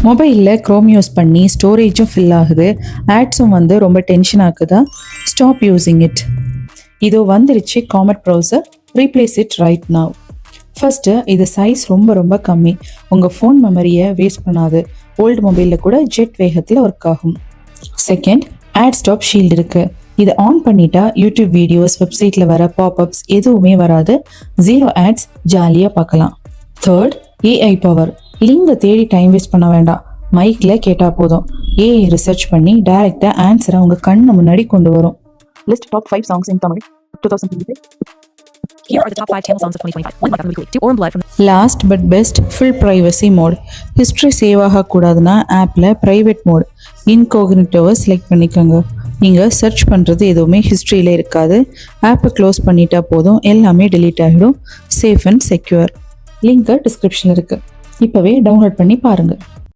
மொபைலில் Chrome use பண்ணி ஸ்டோரேஜும் fill ஆகுது, ஆட்ஸும் வந்து ரொம்ப டென்ஷன் ஆகுதா? Stop using it. இதோ வந்துருச்சு Comet browser, replace it right now. First இது சைஸ் ரொம்ப ரொம்ப கம்மி, உங்கள் ஃபோன் மெமரியை வேஸ்ட் பண்ணாது, ஓல்டு மொபைலில் கூட ஜெட் வேகத்தில் ஒர்க் ஆகும். செகண்ட், ஆட் ஸ்டாப் ஷீல்டு இருக்குது. இதை ஆன் பண்ணிட்டா யூடியூப் வீடியோஸ், வெப்சைட்டில் வர பாப்அப்ஸ் எதுவுமே வராது, 0 ஆட்ஸ், ஜாலியாக பார்க்கலாம். Third, AI power. லிங்கை தேடி டைம் வேஸ்ட் பண்ண வேண்டாம், மைக்கில் கேட்டால் போதும், ஏஐ ரிசர்ச் பண்ணி டைரெக்டாக ஆன்சரை உங்கள் கண்ணு முன்னாடி கொண்டு வரும். List top 5 songs in Tamil 2025. Here are the top 5 Tamil songs of 2025. 1 Button Weekly. 2 Orum Blood from last but best, full privacy mode. History save ஆகக்கூடாதுன்னா ஆப்பில் ப்ரைவேட் மோட் இன்கோக்னிட்டோவை செலக்ட் பண்ணிக்கோங்க. நீங்கள் சர்ச் பண்ணுறது எதுவுமே ஹிஸ்ட்ரியில் இருக்காது, ஆப்பை க்ளோஸ் பண்ணிட்டா போதும், எல்லாமே டெலீட் ஆகிடும். Safe and secure. லிங்க்கு டிஸ்கிரிப்ஷனில் இருக்குது, இப்போவே டவுன்லோட் பண்ணி பாருங்கள்.